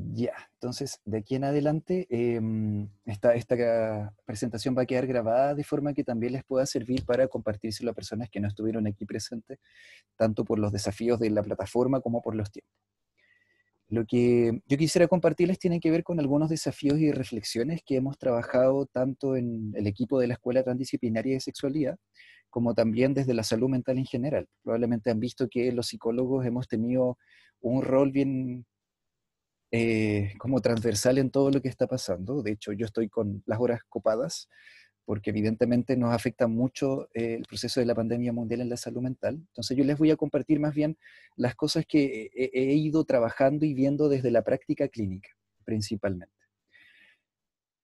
Ya, entonces de aquí en adelante esta presentación va a quedar grabada de forma que también les pueda servir para compartírselo a personas que no estuvieron aquí presentes, tanto por los desafíos de la plataforma como por los tiempos. Lo que yo quisiera compartirles tiene que ver con algunos desafíos y reflexiones que hemos trabajado tanto en el equipo de la Escuela Transdisciplinaria de Sexualidad, como también desde la salud mental en general. Probablemente han visto que los psicólogos hemos tenido un rol bien como transversal en todo lo que está pasando. De hecho, yo estoy con las horas copadas porque evidentemente nos afecta mucho el proceso de la pandemia mundial en la salud mental. Entonces yo les voy a compartir más bien las cosas que he ido trabajando y viendo desde la práctica clínica, principalmente.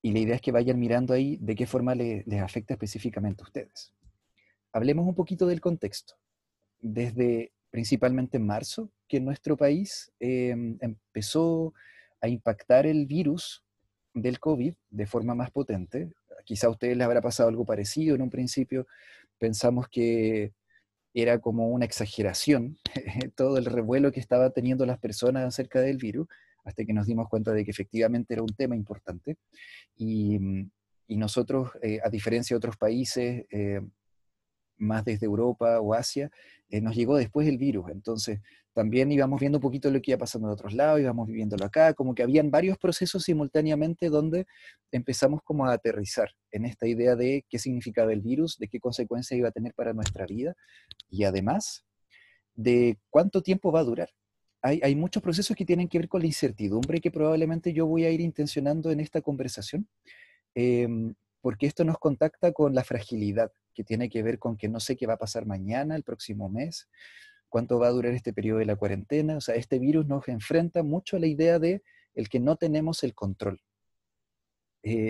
Y la idea es que vayan mirando ahí de qué forma les afecta específicamente a ustedes. Hablemos un poquito del contexto. Desde principalmente en marzo, que en nuestro país empezó a impactar el virus del COVID de forma más potente. Quizá a ustedes les habrá pasado algo parecido en un principio. Pensamos que era como una exageración todo el revuelo que estaban teniendo las personas acerca del virus, hasta que nos dimos cuenta de que efectivamente era un tema importante. Y, y nosotros, a diferencia de otros países, más desde Europa o Asia, nos llegó después el virus. Entonces, también íbamos viendo un poquito lo que iba pasando en otros lados, íbamos viviéndolo acá, como que habían varios procesos simultáneamente donde empezamos como a aterrizar en esta idea de qué significaba el virus, de qué consecuencias iba a tener para nuestra vida y además de cuánto tiempo va a durar. Hay muchos procesos que tienen que ver con la incertidumbre que probablemente yo voy a ir intencionando en esta conversación, porque esto nos contacta con la fragilidad, que tiene que ver con que no sé qué va a pasar mañana, el próximo mes, cuánto va a durar este periodo de la cuarentena. O sea, este virus nos enfrenta mucho a la idea de el que no tenemos el control.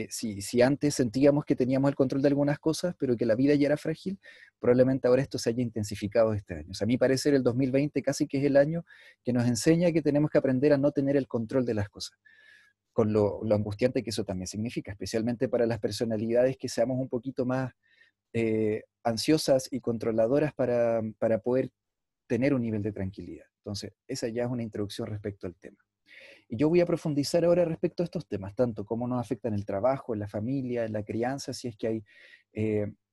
Si antes sentíamos que teníamos el control de algunas cosas, pero que la vida ya era frágil, probablemente ahora esto se haya intensificado este año. O sea, a mi parecer el 2020 casi que es el año que nos enseña que tenemos que aprender a no tener el control de las cosas, con lo angustiante que eso también significa, especialmente para las personalidades que seamos un poquito más ansiosas y controladoras para poder tener un nivel de tranquilidad. Entonces, esa ya es una introducción respecto al tema. Y yo voy a profundizar ahora respecto a estos temas, tanto cómo nos afectan el trabajo, en la familia, en la crianza, si es que hay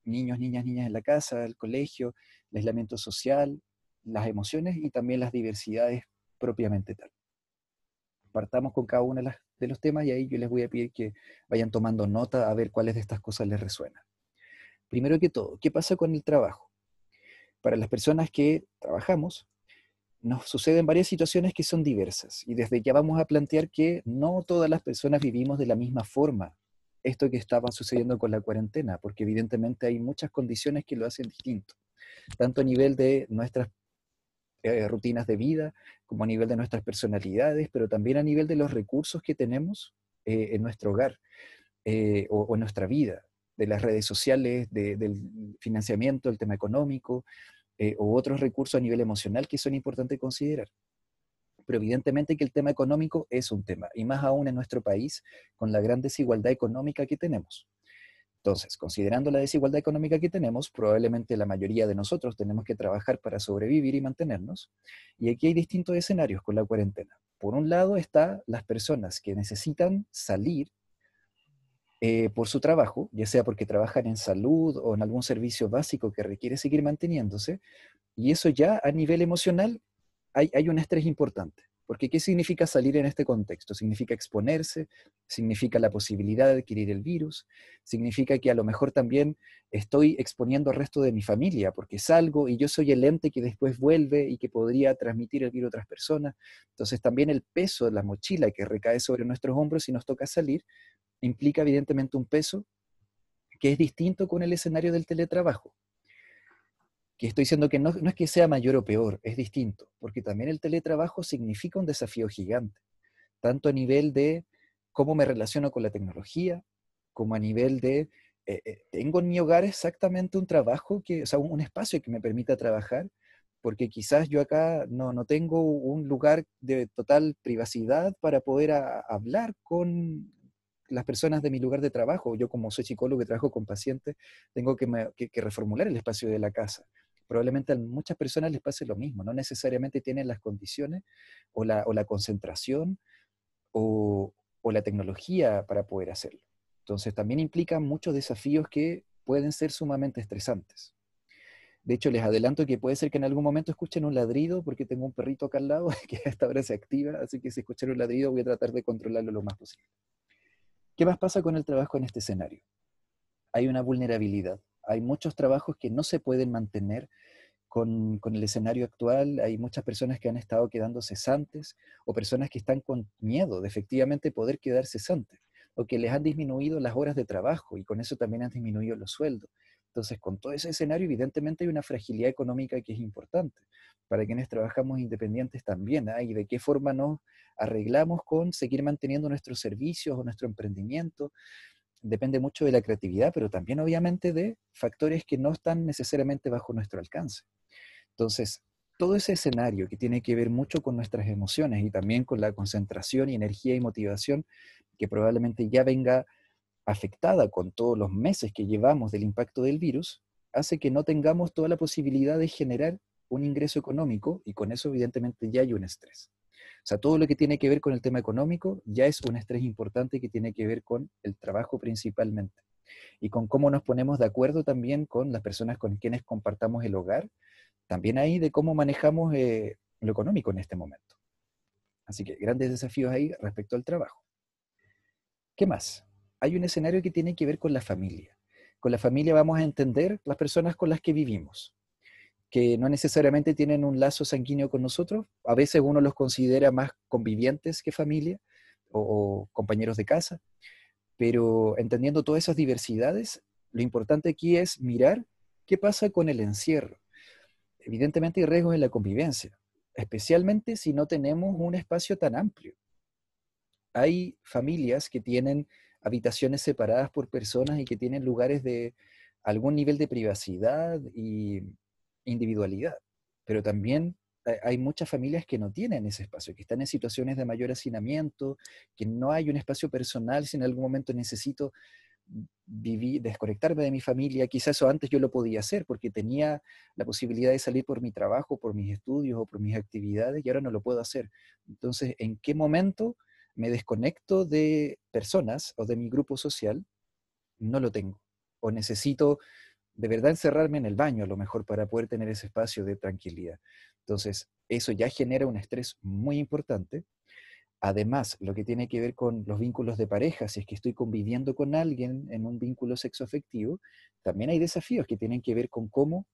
niños, niñas, niñas en la casa, el colegio, el aislamiento social, las emociones y también las diversidades propiamente tal. Partamos con cada uno de los temas y ahí yo les voy a pedir que vayan tomando nota a ver cuáles de estas cosas les resuenan. Primero que todo, ¿qué pasa con el trabajo? Para las personas que trabajamos, nos suceden varias situaciones que son diversas y desde ya vamos a plantear que no todas las personas vivimos de la misma forma esto que estaba sucediendo con la cuarentena, porque evidentemente hay muchas condiciones que lo hacen distinto, tanto a nivel de nuestras rutinas de vida, como a nivel de nuestras personalidades, pero también a nivel de los recursos que tenemos en nuestro hogar o en nuestra vida, de las redes sociales, del financiamiento, el tema económico, o otros recursos a nivel emocional que son importantes considerar. Pero evidentemente que el tema económico es un tema, y más aún en nuestro país, con la gran desigualdad económica que tenemos. Entonces, considerando la desigualdad económica que tenemos, probablemente la mayoría de nosotros tenemos que trabajar para sobrevivir y mantenernos. Y aquí hay distintos escenarios con la cuarentena. Por un lado está las personas que necesitan salir por su trabajo, ya sea porque trabajan en salud o en algún servicio básico que requiere seguir manteniéndose, y eso ya a nivel emocional hay un estrés importante. Porque ¿qué significa salir en este contexto? Significa exponerse, significa la posibilidad de adquirir el virus, significa que a lo mejor también estoy exponiendo al resto de mi familia, porque salgo y yo soy el ente que después vuelve y que podría transmitir el virus a otras personas. Entonces también el peso de la mochila que recae sobre nuestros hombros si nos toca salir implica evidentemente un peso que es distinto con el escenario del teletrabajo. Que estoy diciendo que no es que sea mayor o peor, es distinto, porque también el teletrabajo significa un desafío gigante, tanto a nivel de cómo me relaciono con la tecnología, como a nivel de, tengo en mi hogar exactamente un trabajo, o sea, un espacio que me permita trabajar, porque quizás yo acá no tengo un lugar de total privacidad para poder hablar con las personas de mi lugar de trabajo. Yo como soy psicólogo y trabajo con pacientes, tengo que reformular el espacio de la casa. Probablemente a muchas personas les pase lo mismo, no necesariamente tienen las condiciones o la concentración o, o la tecnología para poder hacerlo. Entonces también implica muchos desafíos que pueden ser sumamente estresantes. De hecho, les adelanto que puede ser que en algún momento escuchen un ladrido, porque tengo un perrito acá al lado que a esta hora se activa, así que si escuchan un ladrido voy a tratar de controlarlo lo más posible. ¿Qué más pasa con el trabajo en este escenario? Hay una vulnerabilidad. Hay muchos trabajos que no se pueden mantener con el escenario actual. Hay muchas personas que han estado quedando cesantes o personas que están con miedo de efectivamente poder quedar cesantes o que les han disminuido las horas de trabajo y con eso también han disminuido los sueldos. Entonces, con todo ese escenario, evidentemente hay una fragilidad económica que es importante para quienes trabajamos independientes también. ¿Ah? Y de qué forma nos arreglamos con seguir manteniendo nuestros servicios o nuestro emprendimiento. Depende mucho de la creatividad, pero también obviamente de factores que no están necesariamente bajo nuestro alcance. Entonces, todo ese escenario que tiene que ver mucho con nuestras emociones y también con la concentración y energía y motivación que probablemente ya venga afectada con todos los meses que llevamos del impacto del virus, hace que no tengamos toda la posibilidad de generar un ingreso económico y con eso evidentemente ya hay un estrés. O sea, todo lo que tiene que ver con el tema económico ya es un estrés importante que tiene que ver con el trabajo principalmente y con cómo nos ponemos de acuerdo también con las personas con quienes compartamos el hogar, también ahí de cómo manejamos lo económico en este momento. Así que grandes desafíos ahí respecto al trabajo. ¿Qué más? Hay un escenario que tiene que ver con la familia. Con la familia vamos a entender las personas con las que vivimos, que no necesariamente tienen un lazo sanguíneo con nosotros. A veces uno los considera más convivientes que familia o compañeros de casa, pero entendiendo todas esas diversidades, lo importante aquí es mirar qué pasa con el encierro. Evidentemente hay riesgos en la convivencia, especialmente si no tenemos un espacio tan amplio. Hay familias que tienen habitaciones separadas por personas y que tienen lugares de algún nivel de privacidad y individualidad, pero también hay muchas familias que no tienen ese espacio, que están en situaciones de mayor hacinamiento, que no hay un espacio personal si en algún momento necesito vivir, desconectarme de mi familia. Quizás eso antes yo lo podía hacer porque tenía la posibilidad de salir por mi trabajo, por mis estudios o por mis actividades y ahora no lo puedo hacer. Entonces, ¿en qué momento me desconecto de personas o de mi grupo social? No lo tengo. O necesito de verdad encerrarme en el baño a lo mejor para poder tener ese espacio de tranquilidad. Entonces, eso ya genera un estrés muy importante. Además, lo que tiene que ver con los vínculos de pareja, si es que estoy conviviendo con alguien en un vínculo sexoafectivo, también hay desafíos que tienen que ver con cómo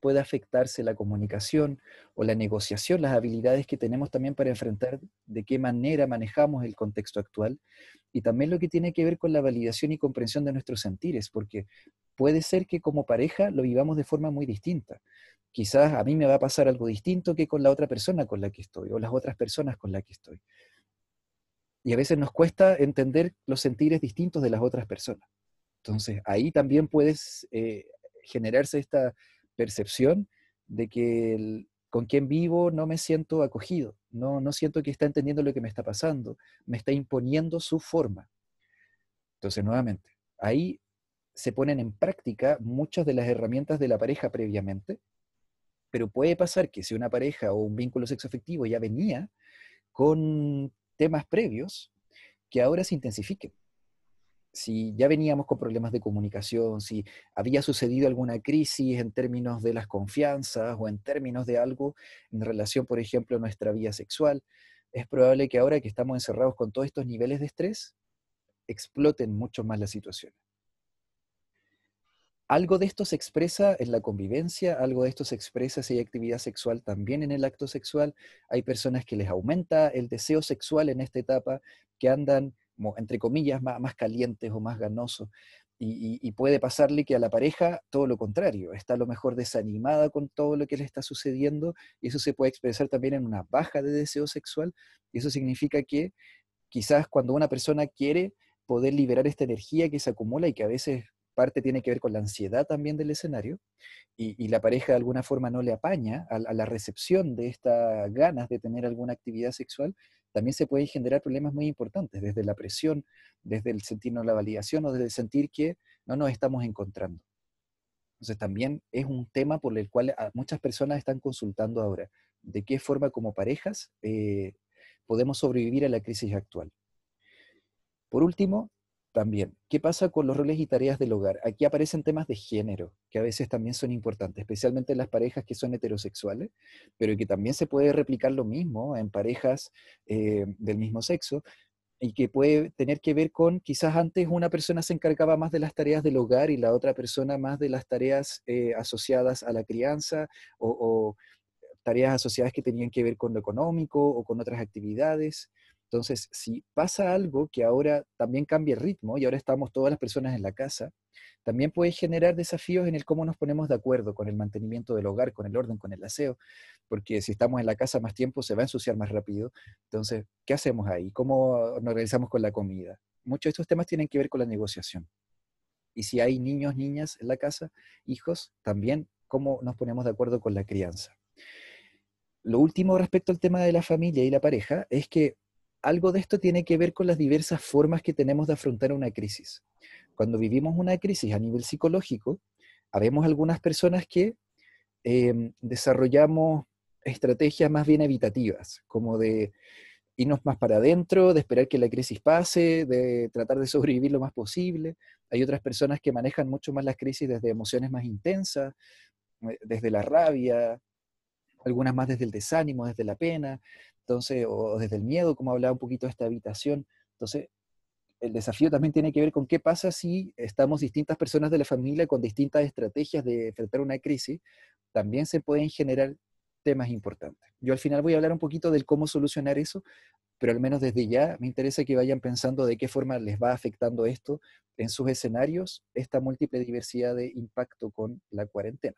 puede afectarse la comunicación o la negociación, las habilidades que tenemos también para enfrentar de qué manera manejamos el contexto actual y también lo que tiene que ver con la validación y comprensión de nuestros sentires, porque puede ser que como pareja lo vivamos de forma muy distinta. Quizás a mí me va a pasar algo distinto que con la otra persona con la que estoy o las otras personas con las que estoy. Y a veces nos cuesta entender los sentires distintos de las otras personas. Entonces, ahí también puedes generarse esta percepción de que con quien vivo no me siento acogido, no siento que está entendiendo lo que me está pasando, me está imponiendo su forma. Entonces, nuevamente, ahí se ponen en práctica muchas de las herramientas de la pareja previamente, pero puede pasar que si una pareja o un vínculo sexoafectivo ya venía con temas previos, que ahora se intensifiquen. Si ya veníamos con problemas de comunicación, si había sucedido alguna crisis en términos de las confianzas o en términos de algo en relación, por ejemplo, a nuestra vida sexual, es probable que ahora que estamos encerrados con todos estos niveles de estrés, exploten mucho más las situaciones. Algo de esto se expresa en la convivencia, algo de esto se expresa si hay actividad sexual también en el acto sexual. Hay personas que les aumenta el deseo sexual en esta etapa, que andan, como, entre comillas, más calientes o más ganosos. Y puede pasarle que a la pareja todo lo contrario, está a lo mejor desanimada con todo lo que le está sucediendo y eso se puede expresar también en una baja de deseo sexual. Y eso significa que quizás cuando una persona quiere poder liberar esta energía que se acumula y que a veces parte tiene que ver con la ansiedad también del escenario, y la pareja de alguna forma no le apaña a la recepción de estas ganas de tener alguna actividad sexual, también se pueden generar problemas muy importantes, desde la presión, desde el sentirnos la validación o desde el sentir que no nos estamos encontrando. Entonces también es un tema por el cual muchas personas están consultando ahora, de qué forma como parejas podemos sobrevivir a la crisis actual. Por último, también, ¿qué pasa con los roles y tareas del hogar? Aquí aparecen temas de género, que a veces también son importantes, especialmente en las parejas que son heterosexuales, pero que también se puede replicar lo mismo en parejas del mismo sexo, y que puede tener que ver con, quizás antes una persona se encargaba más de las tareas del hogar y la otra persona más de las tareas asociadas a la crianza o tareas asociadas que tenían que ver con lo económico o con otras actividades. Entonces, si pasa algo que ahora también cambia el ritmo y ahora estamos todas las personas en la casa, también puede generar desafíos en el cómo nos ponemos de acuerdo con el mantenimiento del hogar, con el orden, con el aseo, porque si estamos en la casa más tiempo se va a ensuciar más rápido. Entonces, ¿qué hacemos ahí? ¿Cómo nos organizamos con la comida? Muchos de estos temas tienen que ver con la negociación. Y si hay niños, niñas en la casa, hijos, también cómo nos ponemos de acuerdo con la crianza. Lo último respecto al tema de la familia y la pareja es que algo de esto tiene que ver con las diversas formas que tenemos de afrontar una crisis. Cuando vivimos una crisis a nivel psicológico, habemos algunas personas que desarrollamos estrategias más bien evitativas, como de irnos más para adentro, de esperar que la crisis pase, de tratar de sobrevivir lo más posible. Hay otras personas que manejan mucho más las crisis desde emociones más intensas, desde la rabia, algunas más desde el desánimo, desde la pena, entonces, o desde el miedo, como hablaba un poquito de esta habitación. Entonces, el desafío también tiene que ver con qué pasa si estamos distintas personas de la familia con distintas estrategias de enfrentar una crisis. También se pueden generar temas importantes. Yo al final voy a hablar un poquito del cómo solucionar eso, pero al menos desde ya me interesa que vayan pensando de qué forma les va afectando esto en sus escenarios, esta múltiple diversidad de impacto con la cuarentena.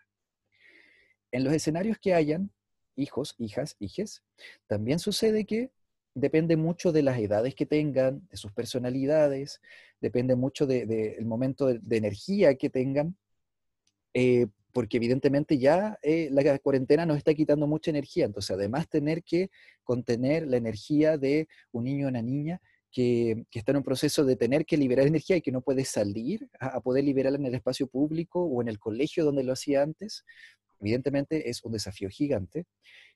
En los escenarios que hayan hijos, hijas, hijes, también sucede que depende mucho de las edades que tengan, de sus personalidades, depende mucho del momento de energía que tengan, porque evidentemente ya la cuarentena nos está quitando mucha energía, entonces además tener que contener la energía de un niño o una niña que está en un proceso de tener que liberar energía y que no puede salir a poder liberarla en el espacio público o en el colegio donde lo hacía antes, evidentemente es un desafío gigante.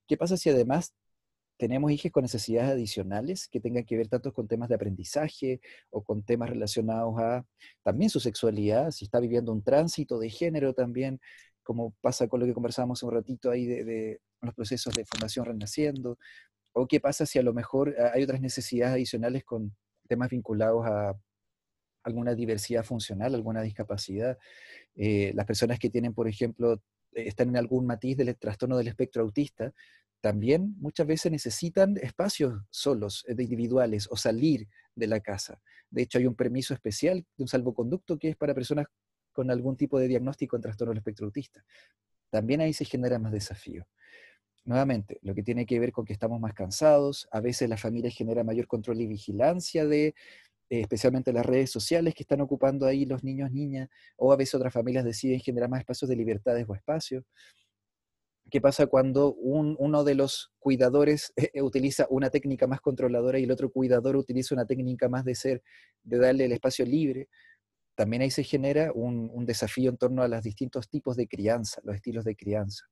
¿Qué pasa si además tenemos hijos con necesidades adicionales que tengan que ver tanto con temas de aprendizaje o con temas relacionados a también su sexualidad, si está viviendo un tránsito de género también, como pasa con lo que conversábamos un ratito ahí de los procesos de formación renaciendo, o qué pasa si a lo mejor hay otras necesidades adicionales con temas vinculados a alguna diversidad funcional, alguna discapacidad. Las personas que tienen, por ejemplo, están en algún matiz del trastorno del espectro autista, también muchas veces necesitan espacios solos, individuales, o salir de la casa. De hecho, hay un permiso especial de un salvoconducto que es para personas con algún tipo de diagnóstico en trastorno del espectro autista. También ahí se generan más desafíos. Nuevamente, lo que tiene que ver con que estamos más cansados, a veces la familia genera mayor control y vigilancia de especialmente las redes sociales que están ocupando ahí los niños, niñas, o a veces otras familias deciden generar más espacios de libertades o espacios. ¿Qué pasa cuando uno de los cuidadores utiliza una técnica más controladora y el otro cuidador utiliza una técnica más de darle el espacio libre? También ahí se genera un desafío en torno a los distintos tipos de crianza, los estilos de crianza.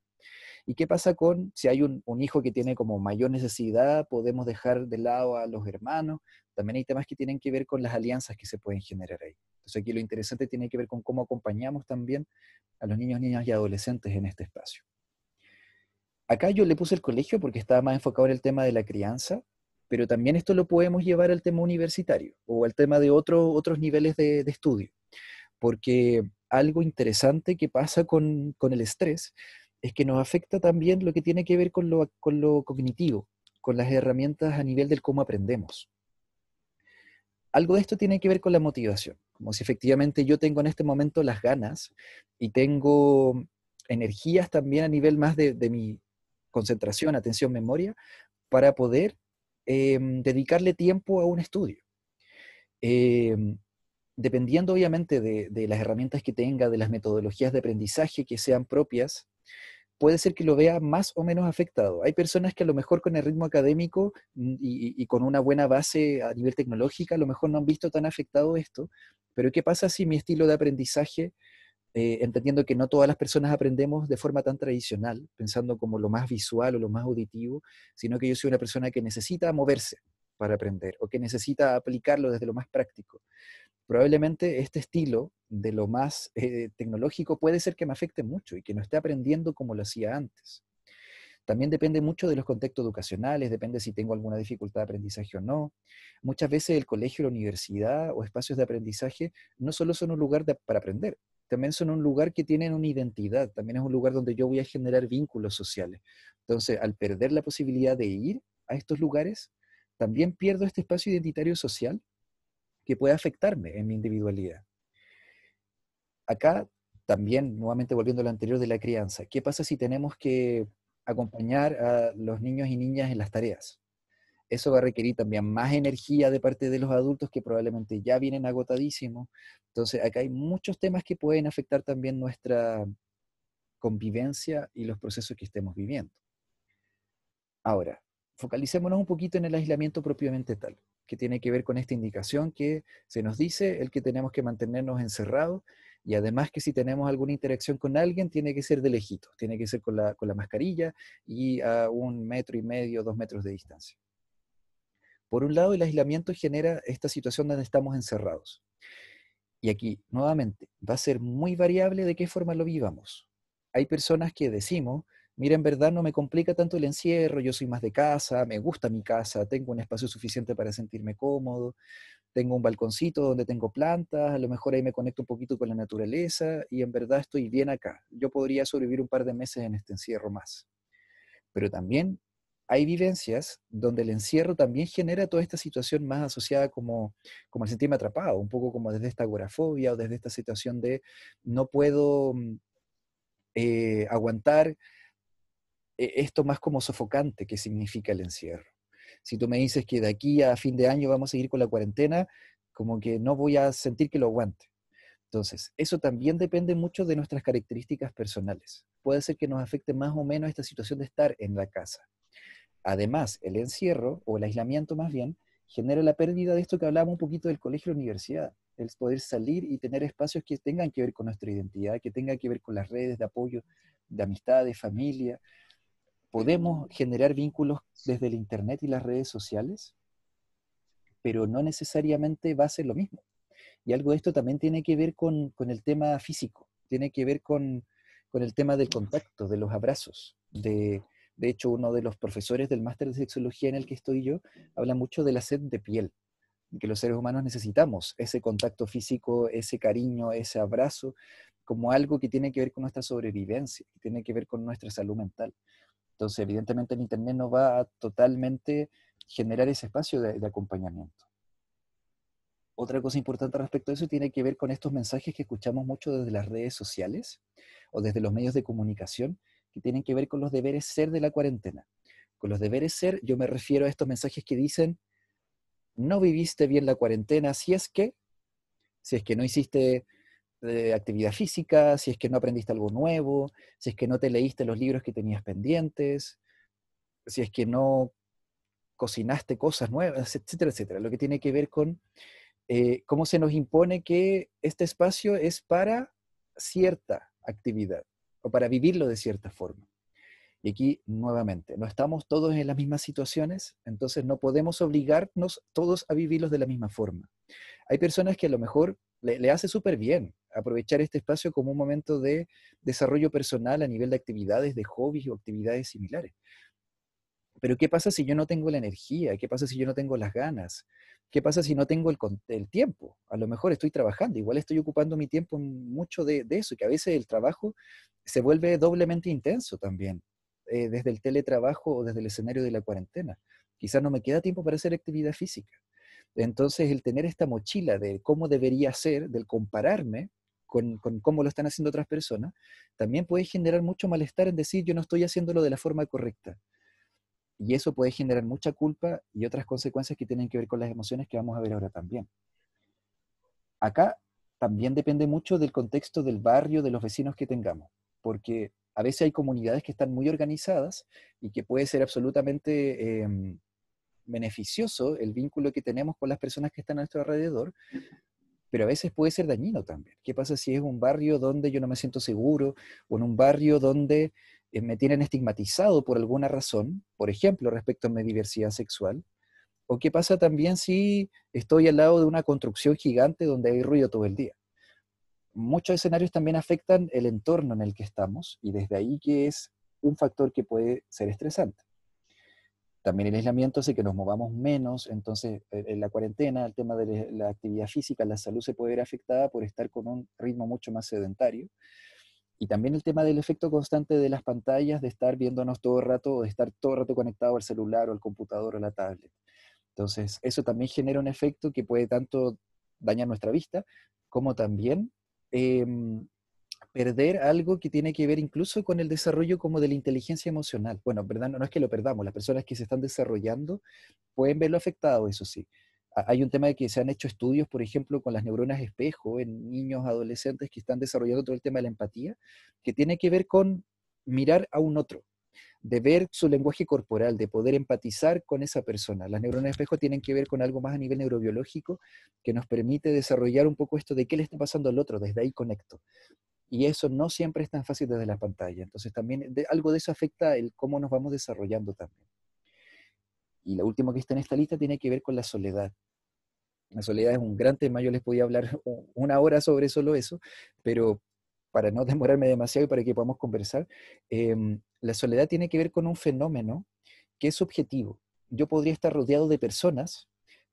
¿Y qué pasa con si hay un hijo que tiene como mayor necesidad? Podemos dejar de lado a los hermanos. También hay temas que tienen que ver con las alianzas que se pueden generar ahí. Entonces aquí lo interesante tiene que ver con cómo acompañamos también a los niños, niñas y adolescentes en este espacio. Acá yo le puse el colegio porque estaba más enfocado en el tema de la crianza, pero también esto lo podemos llevar al tema universitario o al tema de otros niveles de estudio, porque algo interesante que pasa con el estrés es que nos afecta también lo que tiene que ver con lo cognitivo, con las herramientas a nivel del cómo aprendemos. Algo de esto tiene que ver con la motivación, como si efectivamente yo tengo en este momento las ganas y tengo energías también a nivel más de mi concentración, atención, memoria, para poder dedicarle tiempo a un estudio. Eh, Dependiendo obviamente de las herramientas que tenga, de las metodologías de aprendizaje que sean propias, puede ser que lo vea más o menos afectado. Hay personas que a lo mejor con el ritmo académico y con una buena base a nivel tecnológica, a lo mejor no han visto tan afectado esto, pero ¿qué pasa si mi estilo de aprendizaje entendiendo que no todas las personas aprendemos de forma tan tradicional, pensando como lo más visual o lo más auditivo, sino que yo soy una persona que necesita moverse para aprender o que necesita aplicarlo desde lo más práctico. Probablemente este estilo de lo más tecnológico puede ser que me afecte mucho y que no esté aprendiendo como lo hacía antes. También depende mucho de los contextos educacionales, depende si tengo alguna dificultad de aprendizaje o no. Muchas veces el colegio, la universidad o espacios de aprendizaje no solo son un lugar para aprender, también son un lugar que tienen una identidad, también es un lugar donde yo voy a generar vínculos sociales. Entonces, al perder la posibilidad de ir a estos lugares, también pierdo este espacio identitario social que puede afectarme en mi individualidad. Acá también, nuevamente volviendo a lo anterior de la crianza, ¿qué pasa si tenemos que acompañar a los niños y niñas en las tareas? Eso va a requerir también más energía de parte de los adultos que probablemente ya vienen agotadísimos. Entonces, acá hay muchos temas que pueden afectar también nuestra convivencia y los procesos que estemos viviendo. Ahora, focalicémonos un poquito en el aislamiento propiamente tal, que tiene que ver con esta indicación que se nos dice, el que tenemos que mantenernos encerrados y además que si tenemos alguna interacción con alguien tiene que ser de lejitos, tiene que ser con la mascarilla y a 1,5 metros, 2 metros de distancia. Por un lado, el aislamiento genera esta situación donde estamos encerrados. Y aquí, nuevamente, va a ser muy variable de qué forma lo vivamos. Hay personas que decimos, mira, en verdad no me complica tanto el encierro, yo soy más de casa, me gusta mi casa, tengo un espacio suficiente para sentirme cómodo, tengo un balconcito donde tengo plantas, a lo mejor ahí me conecto un poquito con la naturaleza y en verdad estoy bien acá. Yo podría sobrevivir un par de meses en este encierro más. Pero también hay vivencias donde el encierro también genera toda esta situación más asociada como el sentirme atrapado, un poco como desde esta agorafobia o desde esta situación de no puedo aguantar esto más como sofocante que significa el encierro. Si tú me dices que de aquí a fin de año vamos a seguir con la cuarentena, como que no voy a sentir que lo aguante. Entonces, eso también depende mucho de nuestras características personales. Puede ser que nos afecte más o menos esta situación de estar en la casa. Además, el encierro, o el aislamiento más bien, genera la pérdida de esto que hablábamos un poquito del colegio y la universidad, el poder salir y tener espacios que tengan que ver con nuestra identidad, que tengan que ver con las redes de apoyo, de amistad, de familia. Podemos generar vínculos desde el Internet y las redes sociales, pero no necesariamente va a ser lo mismo. Y algo de esto también tiene que ver con el tema físico, tiene que ver con el tema del contacto, de los abrazos. De hecho, uno de los profesores del máster de sexología en el que estoy yo habla mucho de la sed de piel, que los seres humanos necesitamos ese contacto físico, ese cariño, ese abrazo, como algo que tiene que ver con nuestra sobrevivencia, que tiene que ver con nuestra salud mental. Entonces, evidentemente, el Internet no va a totalmente generar ese espacio de acompañamiento. Otra cosa importante respecto a eso tiene que ver con estos mensajes que escuchamos mucho desde las redes sociales o desde los medios de comunicación, que tienen que ver con los deberes ser de la cuarentena. Con los deberes ser yo me refiero a estos mensajes que dicen, no viviste bien la cuarentena si es que no hiciste actividad física, si es que no aprendiste algo nuevo, si es que no te leíste los libros que tenías pendientes, si es que no cocinaste cosas nuevas, etcétera, etcétera. Lo que tiene que ver con cómo se nos impone que este espacio es para cierta actividad o para vivirlo de cierta forma. Y aquí, nuevamente, no estamos todos en las mismas situaciones, entonces no podemos obligarnos todos a vivirlos de la misma forma. Hay personas que a lo mejor le hace súper bien aprovechar este espacio como un momento de desarrollo personal a nivel de actividades, de hobbies o actividades similares. Pero ¿qué pasa si yo no tengo la energía? ¿Qué pasa si yo no tengo las ganas? ¿Qué pasa si no tengo el tiempo? A lo mejor estoy trabajando, igual estoy ocupando mi tiempo en mucho de eso, que a veces el trabajo se vuelve doblemente intenso también, desde el teletrabajo o desde el escenario de la cuarentena. Quizás no me queda tiempo para hacer actividad física. Entonces, el tener esta mochila de cómo debería ser, del compararme con cómo lo están haciendo otras personas, también puede generar mucho malestar en decir yo no estoy haciéndolo de la forma correcta. Y eso puede generar mucha culpa y otras consecuencias que tienen que ver con las emociones que vamos a ver ahora también. Acá también depende mucho del contexto del barrio, de los vecinos que tengamos, porque a veces hay comunidades que están muy organizadas y que puede ser absolutamente beneficioso el vínculo que tenemos con las personas que están a nuestro alrededor, pero a veces puede ser dañino también. ¿Qué pasa si es un barrio donde yo no me siento seguro, o en un barrio donde me tienen estigmatizado por alguna razón, por ejemplo, respecto a mi diversidad sexual? ¿O qué pasa también si estoy al lado de una construcción gigante donde hay ruido todo el día? Muchos escenarios también afectan el entorno en el que estamos, y desde ahí que es un factor que puede ser estresante. También el aislamiento hace que nos movamos menos, entonces en la cuarentena el tema de la actividad física, la salud se puede ver afectada por estar con un ritmo mucho más sedentario. Y también el tema del efecto constante de las pantallas, de estar viéndonos todo el rato, o de estar todo el rato conectado al celular o al computador o a la tablet. Entonces, eso también genera un efecto que puede tanto dañar nuestra vista, como también em, perder algo que tiene que ver incluso con el desarrollo como de la inteligencia emocional. Bueno, ¿verdad? No, no es que lo perdamos, las personas que se están desarrollando pueden verlo afectado, eso sí. Hay un tema de que se han hecho estudios, por ejemplo, con las neuronas espejo en niños, adolescentes que están desarrollando todo el tema de la empatía, que tiene que ver con mirar a un otro, de ver su lenguaje corporal, de poder empatizar con esa persona. Las neuronas espejo tienen que ver con algo más a nivel neurobiológico que nos permite desarrollar un poco esto de qué le está pasando al otro, desde ahí conecto. Y eso no siempre es tan fácil desde la pantalla. Entonces también algo de eso afecta el cómo nos vamos desarrollando también. Y la última que está en esta lista tiene que ver con la soledad. La soledad es un gran tema, yo les podía hablar una hora sobre solo eso, pero para no demorarme demasiado y para que podamos conversar, la soledad tiene que ver con un fenómeno que es subjetivo. Yo podría estar rodeado de personas,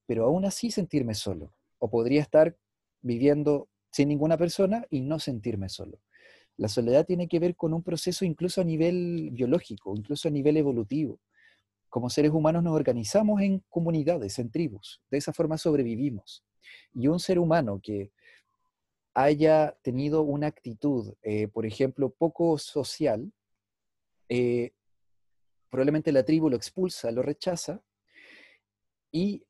pero aún así sentirme solo. O podría estar viviendo sin ninguna persona y no sentirme solo. La soledad tiene que ver con un proceso incluso a nivel biológico, incluso a nivel evolutivo. Como seres humanos nos organizamos en comunidades, en tribus. De esa forma sobrevivimos. Y un ser humano que haya tenido una actitud, por ejemplo, poco social, eh, probablemente la tribu lo expulsa, lo rechaza, y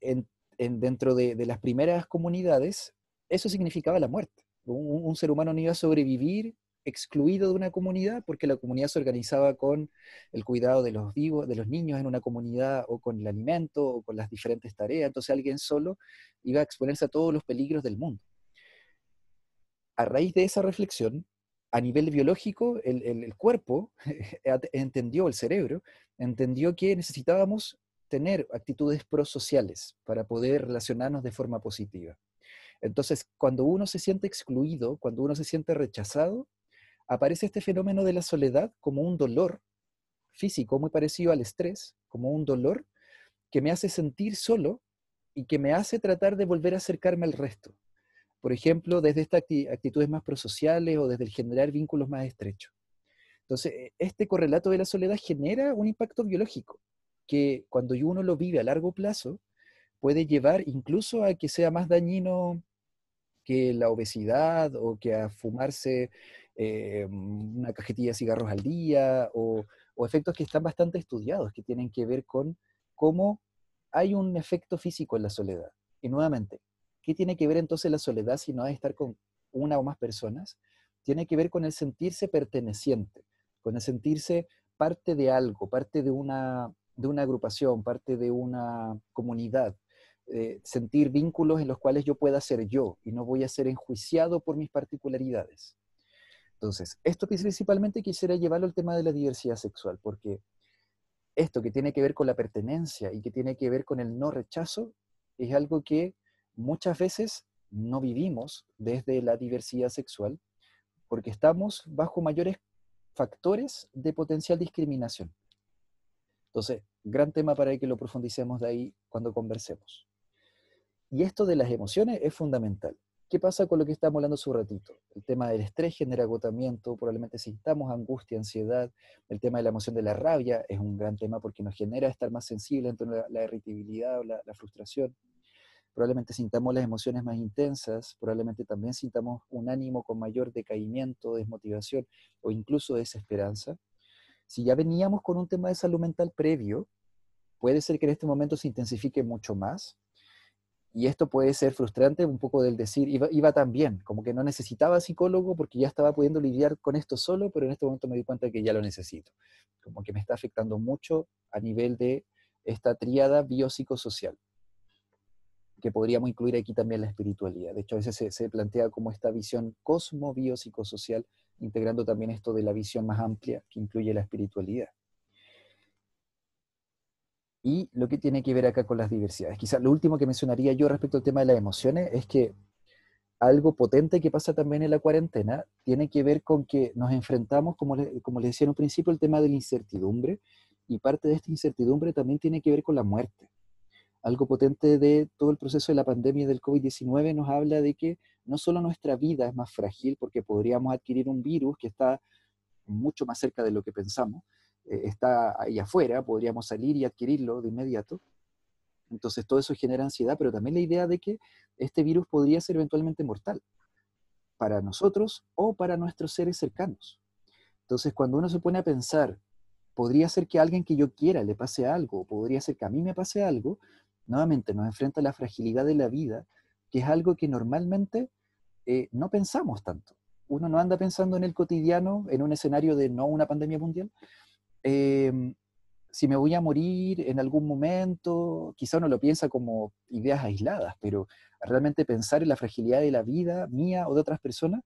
dentro de las primeras comunidades, eso significaba la muerte. Un ser humano no iba a sobrevivir excluido de una comunidad porque la comunidad se organizaba con el cuidado de los vivos, de los niños en una comunidad, o con el alimento, o con las diferentes tareas. Entonces alguien solo iba a exponerse a todos los peligros del mundo. A raíz de esa reflexión, a nivel biológico, el cuerpo entendió, el cerebro, entendió que necesitábamos tener actitudes prosociales para poder relacionarnos de forma positiva. Entonces, cuando uno se siente excluido, cuando uno se siente rechazado, aparece este fenómeno de la soledad como un dolor físico muy parecido al estrés, como un dolor que me hace sentir solo y que me hace tratar de volver a acercarme al resto. Por ejemplo, desde estas actitudes más prosociales o desde el generar vínculos más estrechos. Entonces, este correlato de la soledad genera un impacto biológico que cuando uno lo vive a largo plazo puede llevar incluso a que sea más dañino que la obesidad, o que a fumarse una cajetilla de cigarros al día, o efectos que están bastante estudiados, que tienen que ver con cómo hay un efecto físico en la soledad. Y nuevamente, ¿qué tiene que ver entonces la soledad si no es estar con una o más personas? Tiene que ver con el sentirse perteneciente, con el sentirse parte de algo, parte de una agrupación, parte de una comunidad, sentir vínculos en los cuales yo pueda ser yo y no voy a ser enjuiciado por mis particularidades. Entonces, esto principalmente quisiera llevarlo al tema de la diversidad sexual, porque esto que tiene que ver con la pertenencia y que tiene que ver con el no rechazo es algo que muchas veces no vivimos desde la diversidad sexual, porque estamos bajo mayores factores de potencial discriminación. Entonces, gran tema para que lo profundicemos de ahí cuando conversemos. Y esto de las emociones es fundamental. ¿Qué pasa con lo que estábamos hablando hace un ratito? El tema del estrés genera agotamiento, probablemente sintamos angustia, ansiedad. El tema de la emoción de la rabia es un gran tema porque nos genera estar más sensibles ante la irritabilidad o la frustración. Probablemente sintamos las emociones más intensas, probablemente también sintamos un ánimo con mayor decaimiento, desmotivación o incluso desesperanza. Si ya veníamos con un tema de salud mental previo, puede ser que en este momento se intensifique mucho más. Y esto puede ser frustrante, un poco del decir, iba tan bien, como que no necesitaba psicólogo porque ya estaba pudiendo lidiar con esto solo, pero en este momento me di cuenta que ya lo necesito. Como que me está afectando mucho a nivel de esta tríada biopsicosocial. que podríamos incluir aquí también la espiritualidad. De hecho, a veces se plantea como esta visión cosmo-biopsicosocial, integrando también esto de la visión más amplia que incluye la espiritualidad. Y lo que tiene que ver acá con las diversidades. Quizás lo último que mencionaría yo respecto al tema de las emociones es que algo potente que pasa también en la cuarentena tiene que ver con que nos enfrentamos, como les decía en un principio, el tema de la incertidumbre, y parte de esta incertidumbre también tiene que ver con la muerte. Algo potente de todo el proceso de la pandemia del COVID-19 nos habla de que no solo nuestra vida es más frágil, porque podríamos adquirir un virus que está mucho más cerca de lo que pensamos, está ahí afuera, podríamos salir y adquirirlo de inmediato. Entonces todo eso genera ansiedad, pero también la idea de que este virus podría ser eventualmente mortal para nosotros o para nuestros seres cercanos. Entonces cuando uno se pone a pensar, podría ser que a alguien que yo quiera le pase algo, podría ser que a mí me pase algo, nuevamente nos enfrenta a la fragilidad de la vida, que es algo que normalmente no pensamos tanto. Uno no anda pensando en el cotidiano, en un escenario de no una pandemia mundial, eh, si me voy a morir en algún momento, quizá uno lo piensa como ideas aisladas, pero realmente pensar en la fragilidad de la vida mía o de otras personas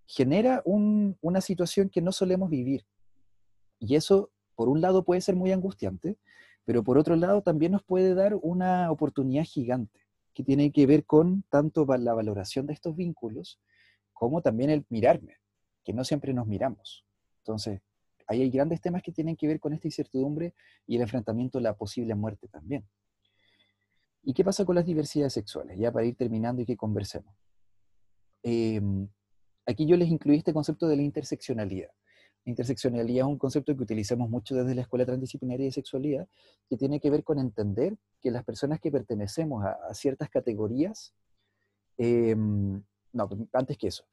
genera una situación que no solemos vivir. Y eso, por un lado, puede ser muy angustiante, pero por otro lado también nos puede dar una oportunidad gigante, que tiene que ver con tanto la valoración de estos vínculos, como también el mirarme, que no siempre nos miramos. Entonces, ahí hay grandes temas que tienen que ver con esta incertidumbre y el enfrentamiento a la posible muerte también. ¿Y qué pasa con las diversidades sexuales? Ya para ir terminando y que conversemos. Eh, Aquí yo les incluí este concepto de la interseccionalidad. La interseccionalidad es un concepto que utilizamos mucho desde la Escuela Transdisciplinaria de Sexualidad, que tiene que ver con entender que las personas que pertenecemos a ciertas categorías, no, antes que eso,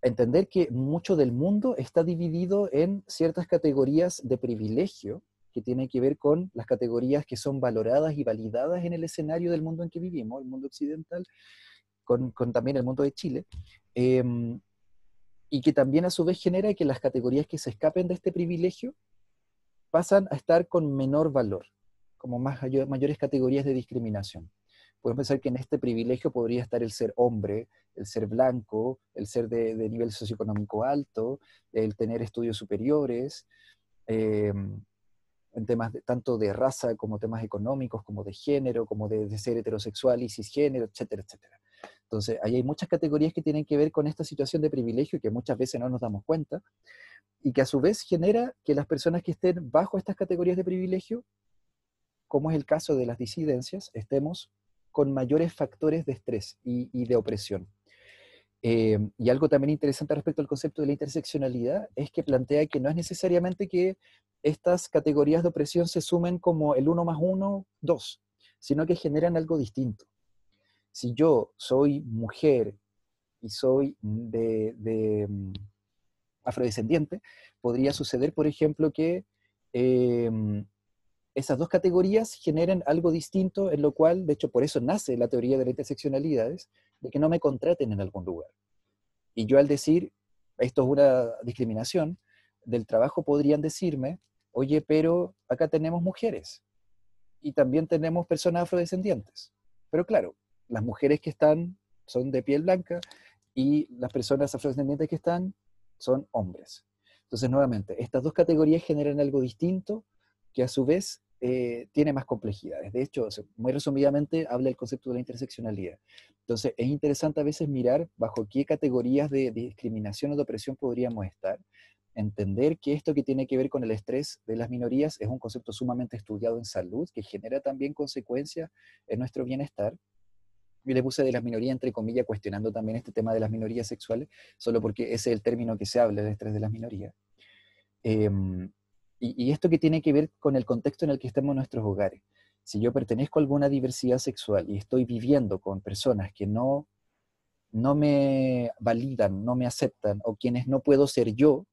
entender que mucho del mundo está dividido en ciertas categorías de privilegio, que tienen que ver con las categorías que son valoradas y validadas en el escenario del mundo en que vivimos, el mundo occidental, con también el mundo de Chile, eh, y que también a su vez genera que las categorías que se escapen de este privilegio pasan a estar con menor valor, como mayores categorías de discriminación. Podemos pensar que en este privilegio podría estar el ser hombre, el ser blanco, el ser de nivel socioeconómico alto, el tener estudios superiores, eh, en temas tanto de raza como temas económicos, como de género, como de ser heterosexual y cisgénero, etcétera, etcétera. Entonces, ahí hay muchas categorías que tienen que ver con esta situación de privilegio que muchas veces no nos damos cuenta y que a su vez genera que las personas que estén bajo estas categorías de privilegio, como es el caso de las disidencias, estemos con mayores factores de estrés y de opresión. Y algo también interesante respecto al concepto de la interseccionalidad es que plantea que no es necesariamente que estas categorías de opresión se sumen como el 1 más 1, 2, sino que generan algo distinto. Si yo soy mujer y soy afrodescendiente, podría suceder, por ejemplo, que eh, esas dos categorías generen algo distinto, en lo cual, de hecho, por eso nace la teoría de las interseccionalidades, de que no me contraten en algún lugar. Y yo al decir, esto es una discriminación, del trabajo podrían decirme, oye, pero acá tenemos mujeres y también tenemos personas afrodescendientes. Pero claro, las mujeres que están son de piel blanca y las personas afrodescendientes que están son hombres. Entonces, nuevamente, estas dos categorías generan algo distinto que a su vez tiene más complejidades. De hecho, muy resumidamente, habla el concepto de la interseccionalidad. Entonces, es interesante a veces mirar bajo qué categorías de discriminación o de opresión podríamos estar, entender que esto que tiene que ver con el estrés de las minorías es un concepto sumamente estudiado en salud, que genera también consecuencias en nuestro bienestar. Yo le puse de las minorías entre comillas, cuestionando también este tema de las minorías sexuales, solo porque ese es el término que se habla, el estrés de las minorías. Eh, y esto que tiene que ver con el contexto en el que estamos en nuestros hogares. Si yo pertenezco a alguna diversidad sexual y estoy viviendo con personas que no me validan, no me aceptan, o quienes no puedo ser yo,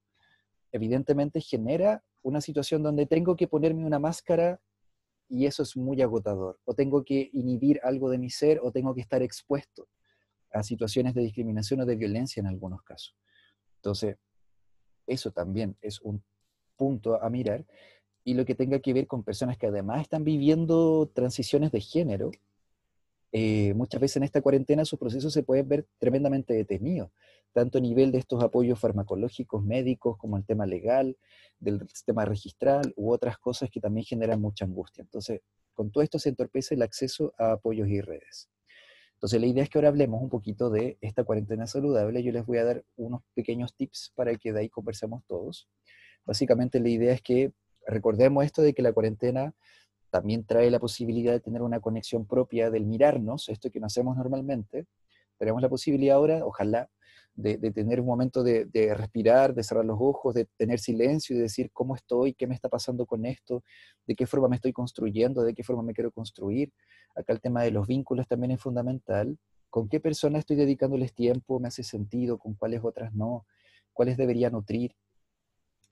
evidentemente genera una situación donde tengo que ponerme una máscara y eso es muy agotador. O tengo que inhibir algo de mi ser o tengo que estar expuesto a situaciones de discriminación o de violencia en algunos casos. Entonces, eso también es un punto a mirar y lo que tenga que ver con personas que además están viviendo transiciones de género, muchas veces en esta cuarentena sus procesos se pueden ver tremendamente detenidos, tanto a nivel de estos apoyos farmacológicos, médicos, como el tema legal, del sistema registral, u otras cosas que también generan mucha angustia. Entonces, con todo esto se entorpece el acceso a apoyos y redes. Entonces, la idea es que ahora hablemos un poquito de esta cuarentena saludable. Yo les voy a dar unos pequeños tips para que de ahí conversemos todos. Básicamente, la idea es que recordemos esto de que la cuarentena también trae la posibilidad de tener una conexión propia del mirarnos, esto que no hacemos normalmente. Tenemos la posibilidad ahora, ojalá, de tener un momento de respirar, de cerrar los ojos, de tener silencio y decir cómo estoy, qué me está pasando con esto, de qué forma me estoy construyendo, de qué forma me quiero construir. Acá el tema de los vínculos también es fundamental. ¿Con qué personas estoy dedicándoles tiempo? ¿Me hace sentido? ¿Con cuáles otras no? ¿Cuáles debería nutrir?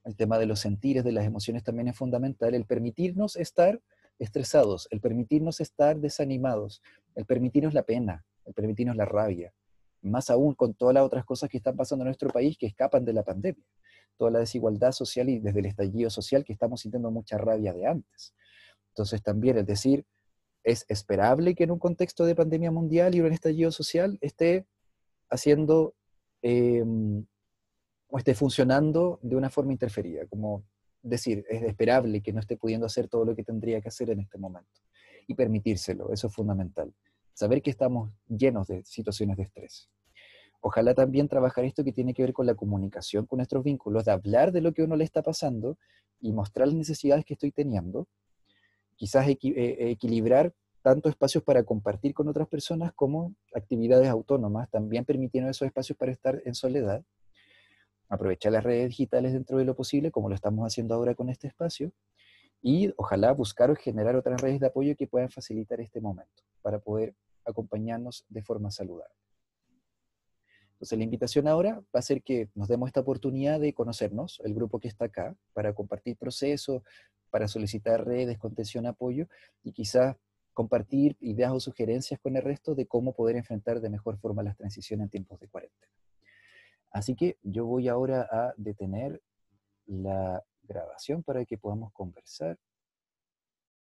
El tema de los sentires, de las emociones también es fundamental. El permitirnos estar estresados, el permitirnos estar desanimados, el permitirnos la pena, el permitirnos la rabia. Más aún con todas las otras cosas que están pasando en nuestro país que escapan de la pandemia. Toda la desigualdad social y desde el estallido social que estamos sintiendo mucha rabia de antes. Entonces también es decir, es esperable que en un contexto de pandemia mundial y un estallido social esté haciendo eh, o esté funcionando de una forma interferida, como decir, es esperable que no esté pudiendo hacer todo lo que tendría que hacer en este momento. Y permitírselo, eso es fundamental. Saber que estamos llenos de situaciones de estrés. Ojalá también trabajar esto que tiene que ver con la comunicación con nuestros vínculos, de hablar de lo que a uno le está pasando y mostrar las necesidades que estoy teniendo. Quizás equilibrar tanto espacios para compartir con otras personas como actividades autónomas, también permitiendo esos espacios para estar en soledad, aprovechar las redes digitales dentro de lo posible, como lo estamos haciendo ahora con este espacio, y ojalá buscar o generar otras redes de apoyo que puedan facilitar este momento para poder acompañarnos de forma saludable. Entonces la invitación ahora va a ser que nos demos esta oportunidad de conocernos, el grupo que está acá, para compartir procesos, para solicitar redes, contención, apoyo, y quizás compartir ideas o sugerencias con el resto de cómo poder enfrentar de mejor forma las transiciones en tiempos de cuarentena. Así que yo voy ahora a detener la grabación para que podamos conversar.